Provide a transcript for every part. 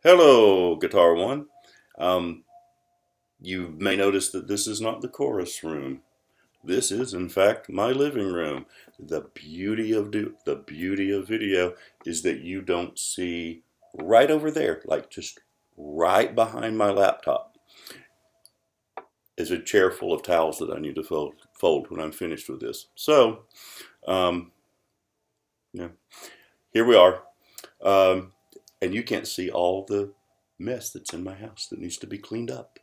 Hello, Guitar One. Um, you may notice that this is not the chorus room. This is, in fact, my living room. The beauty of video is that you don't see right over there, like just right behind my laptop, is a chair full of towels that I need to fold when I'm finished with this. So, um, yeah, here we are. Um, and you can't see all the mess that's in my house that needs to be cleaned up,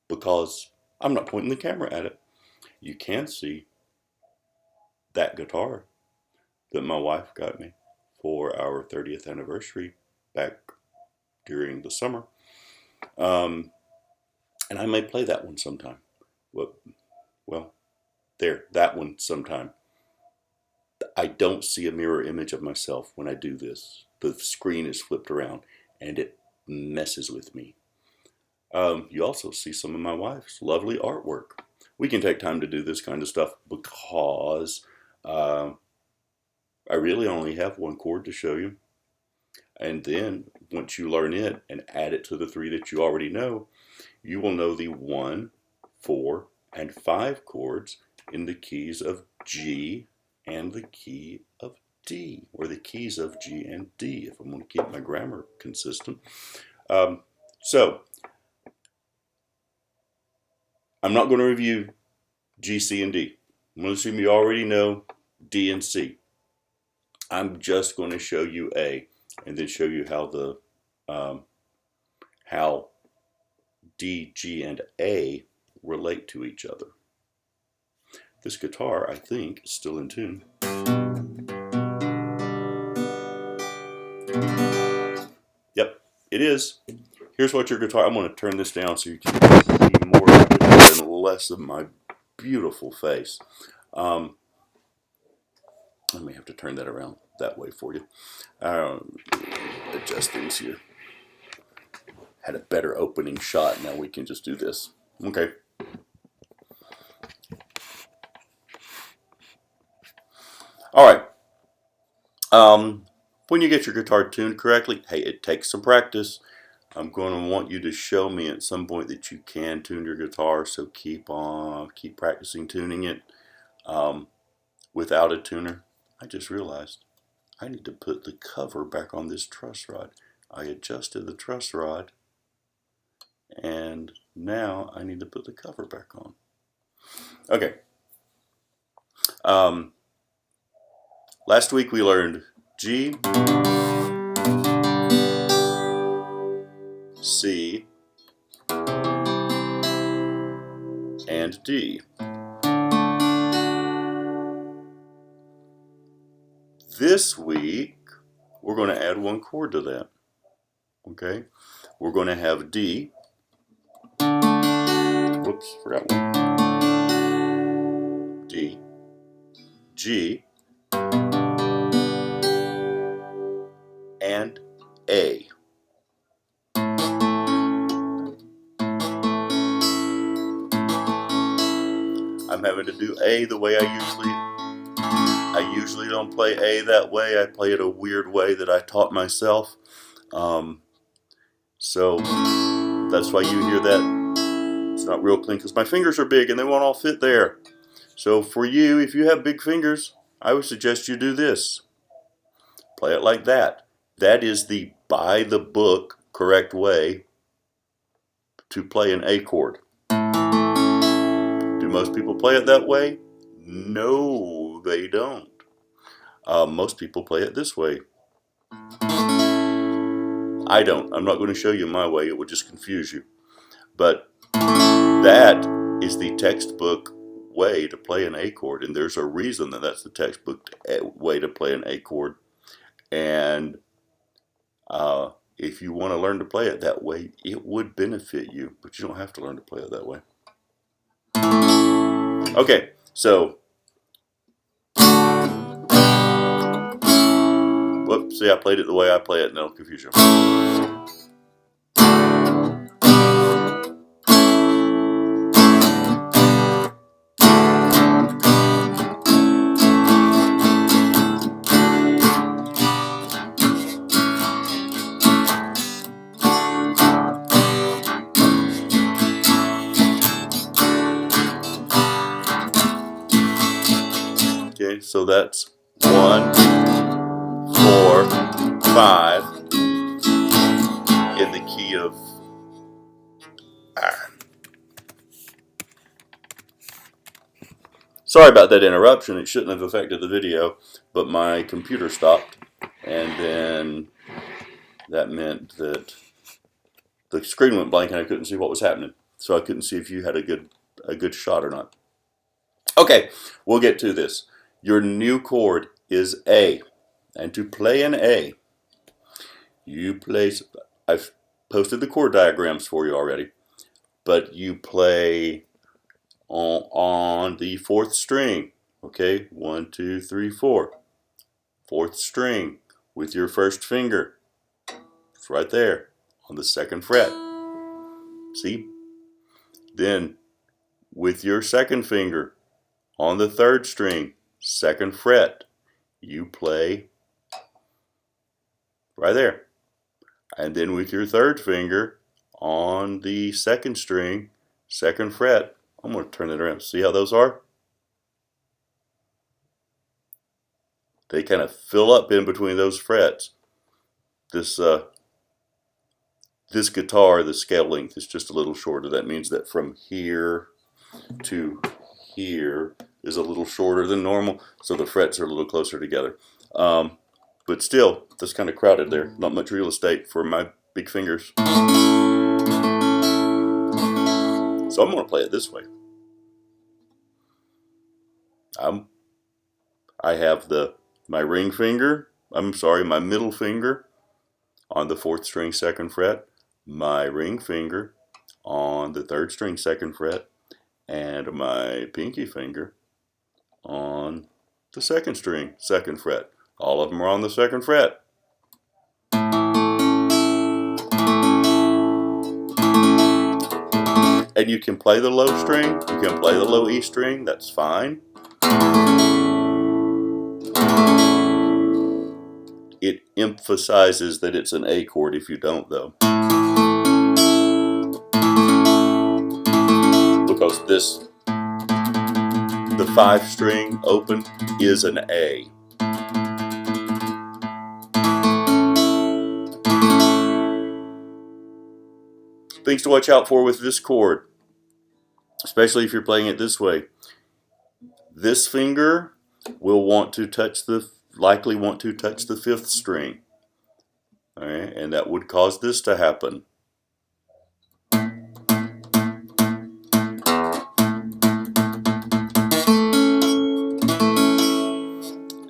because I'm not pointing the camera at it. You can see that guitar that my wife got me for our 30th anniversary back during the summer. And I may play that one sometime. Well, that one sometime. I don't see a mirror image of myself when I do this. The screen is flipped around and it messes with me. You also see some of my wife's lovely artwork. We can take time to do this kind of stuff because I really only have one chord to show you. And then once you learn it and add it to the three that you already know, you will know the 1, 4, and 5 chords in the keys of G and the key of D, or the keys of G and D, if I'm going to keep my grammar consistent. So I'm not going to review G, C, and D. I'm going to assume you already know D and C. I'm just going to show you A, and then show you how D, G, and A relate to each other. This guitar, I think, is still in tune. Yep, it is. Here's what your guitar, I'm going to turn this down so you can see more of it and less of my beautiful face. I may have to turn that around that way for you. Adjust things here. Had a better opening shot. Now we can just do this. Okay. All right. When you get your guitar tuned correctly, hey, it takes some practice. I'm going to want you to show me at some point that you can tune your guitar, so keep practicing tuning it without a tuner. I just realized I need to put the cover back on this truss rod. I adjusted the truss rod, and now I need to put the cover back on. Okay. Last week we learned G, C, and D. This week we're going to add one chord to that. Okay? We're going to have D. Whoops, forgot one. D, G, and A. I'm having to do A the way I usually don't play A that way. I play it a weird way that I taught myself. So that's why you hear that it's not real clean, because my fingers are big and they won't all fit there. So for you, if you have big fingers, I would suggest you do this. Play it like that. That is the by the book correct way to play an A chord. Do most people play it that way? No, they don't. Most people play it this way. I don't. I'm not going to show you my way. It would just confuse you. But that is the textbook way to play an A chord, and there's a reason that that's the textbook way to play an A chord. And if you want to learn to play it that way, it would benefit you, but you don't have to learn to play it that way. Okay, so whoops, see, I played it the way I play it, and it'll confuse you. So that's 1, 4, 5 in the key of Sorry about that interruption. It shouldn't have affected the video, but my computer stopped, and then that meant that the screen went blank and I couldn't see what was happening. So I couldn't see if you had a good shot or not. Okay, we'll get to this. Your new chord is A, and to play an A, you play. I've posted the chord diagrams for you already, but you play on the 4th string. Okay, 1, 2, 3, 4. 4th string with your 1st finger. It's right there on the 2nd fret. See? Then with your 2nd finger on the 3rd string, 2nd fret, you play right there. And then with your 3rd finger on the 2nd string, 2nd fret, I'm going to turn it around. See how those are? They kind of fill up in between those frets. This guitar, the scale length is just a little shorter. That means that from here to here is a little shorter than normal, so the frets are a little closer together. But still, that's kind of crowded there. Not much real estate for my big fingers. So I'm going to play it this way. I have my ring finger, my middle finger on the 4th string 2nd fret, my ring finger on the 3rd string 2nd fret, and my pinky finger on the 2nd string 2nd fret. All of them are on the 2nd fret. And you can play the low string, you can play the low E string, that's fine. It emphasizes that it's an A chord if you don't, though. Because the 5 string open is an A. Things to watch out for with this chord, especially if you're playing it this way. This finger will likely want to touch the 5th string. All right, and that would cause this to happen.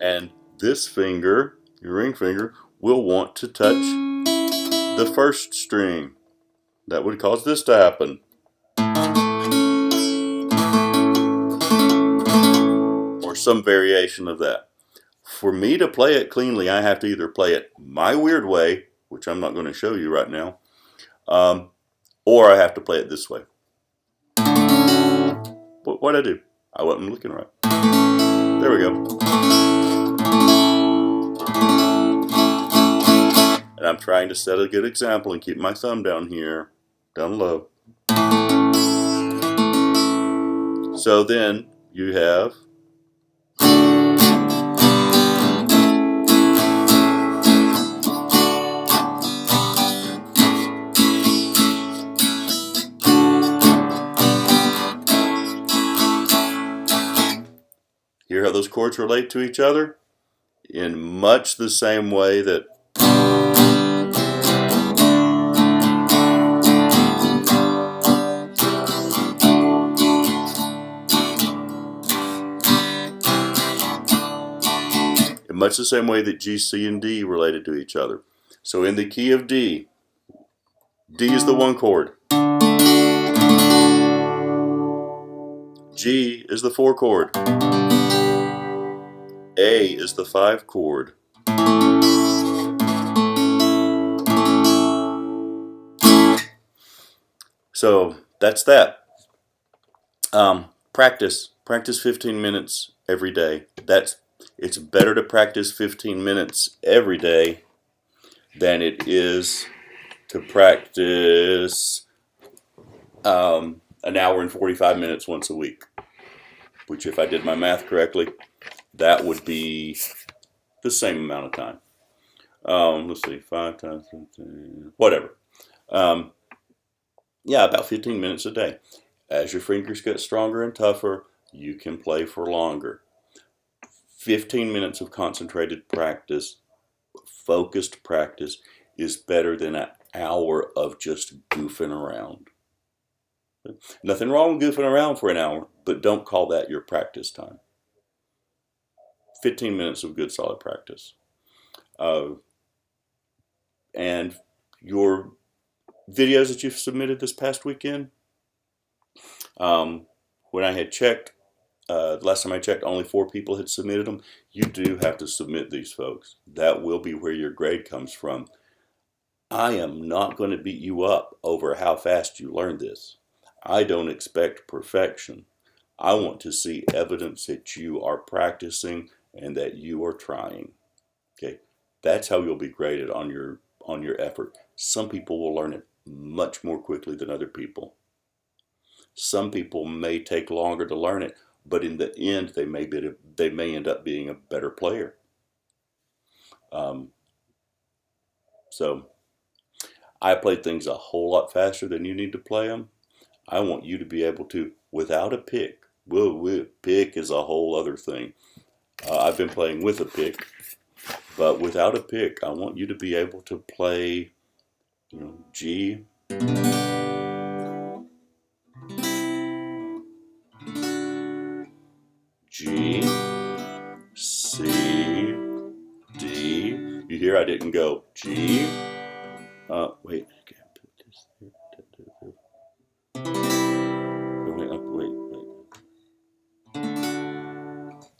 And this finger, your ring finger, will want to touch the 1st string. That would cause this to happen. Or some variation of that. For me to play it cleanly, I have to either play it my weird way, which I'm not going to show you right now, or I have to play it this way. What'd I do? I wasn't looking right. There we go. And I'm trying to set a good example and keep my thumb down here, down low. So then you have hear how those chords relate to each other? In much the same way that G, C, and D related to each other. So in the key of D, D is the 1 chord. G is the 4 chord. A is the 5 chord. So that's that. Practice 15 minutes every day. It's better to practice 15 minutes every day than it is to practice an hour and 45 minutes once a week, which, if I did my math correctly, that would be the same amount of time. Let's see, 5 times 15, whatever. Yeah, about 15 minutes a day. As your fingers get stronger and tougher, you can play for longer. 15 minutes of concentrated practice, focused practice, is better than an hour of just goofing around. Nothing wrong with goofing around for an hour, but don't call that your practice time. 15 minutes of good solid practice. And your videos that you've submitted this past weekend, when I had checked, last time I checked, only 4 people had submitted them. You do have to submit these, folks. That will be where your grade comes from. I am not going to beat you up over how fast you learn this. I don't expect perfection. I want to see evidence that you are practicing and that you are trying. Okay, that's how you'll be graded on your effort. Some people will learn it much more quickly than other people. Some people may take longer to learn it, but in the end, they may end up being a better player. So I play things a whole lot faster than you need to play them. I want you to be able to, without a pick. Pick is a whole other thing. I've been playing with a pick, but without a pick, I want you to be able to play, G, G, C, D. You hear I didn't go G. Wait.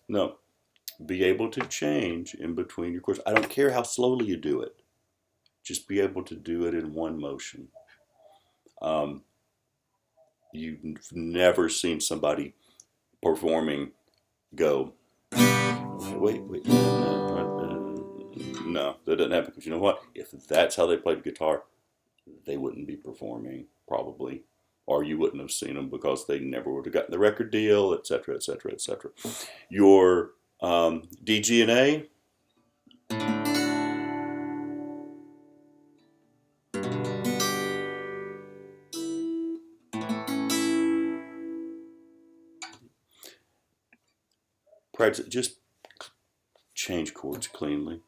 No. Be able to change in between your chords. I don't care how slowly you do it. Just be able to do it in one motion. You've never seen somebody performing go, wait. No, that doesn't happen, because you know what? If that's how they played guitar, they wouldn't be performing, probably. Or you wouldn't have seen them, because they never would have gotten the record deal, etc., etc., etc. Your D, G, and A, practice, just change chords cleanly.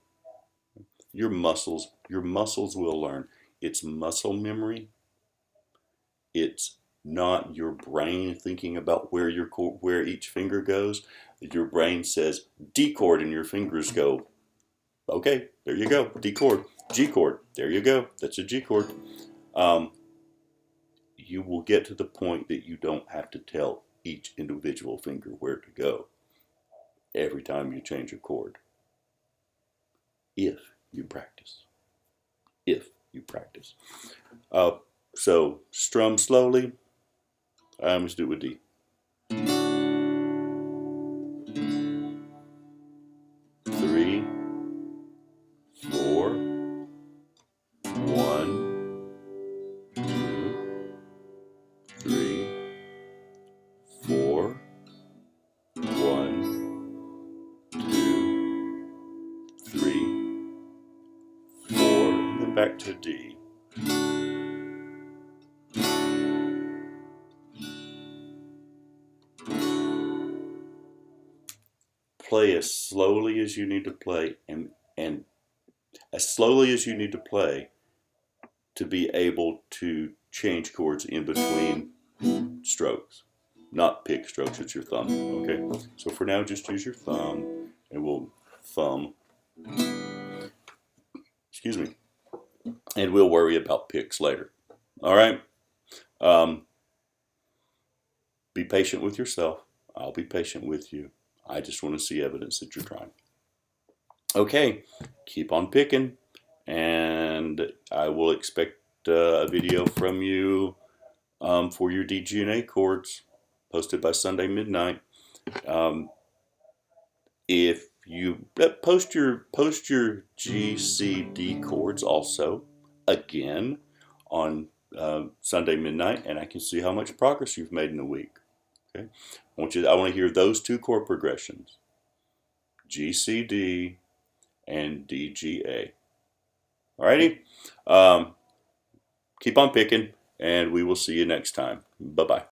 Your muscles will learn. It's muscle memory. It's not your brain thinking about where each finger goes. Your brain says D chord, and your fingers go, okay, there you go, D chord, G chord, there you go, that's a G chord. You will get to the point that you don't have to tell each individual finger where to go every time you change a chord. If you practice. If you practice. So strum slowly. Let's do it with D. 3, 4, 1, 2, 3, 4, 1, 2, 3, 4, and then back to D. Play as slowly as you need to play, and as slowly as you need to play to be able to change chords in between strokes. Not pick strokes, it's your thumb, okay? So for now, just use your thumb, and we'll thumb. Excuse me. And we'll worry about picks later. All right? Be patient with yourself. I'll be patient with you. I just want to see evidence that you're trying. Okay, keep on picking, and I will expect a video from you for your D, G, and A chords, posted by Sunday midnight. If you post your G, C, D chords also again on Sunday midnight, and I can see how much progress you've made in a week. Okay, I want to hear those 2 chord progressions. G, C, D, and D, G, A. Alrighty? Um, keep on picking, and we will see you next time. Bye-bye.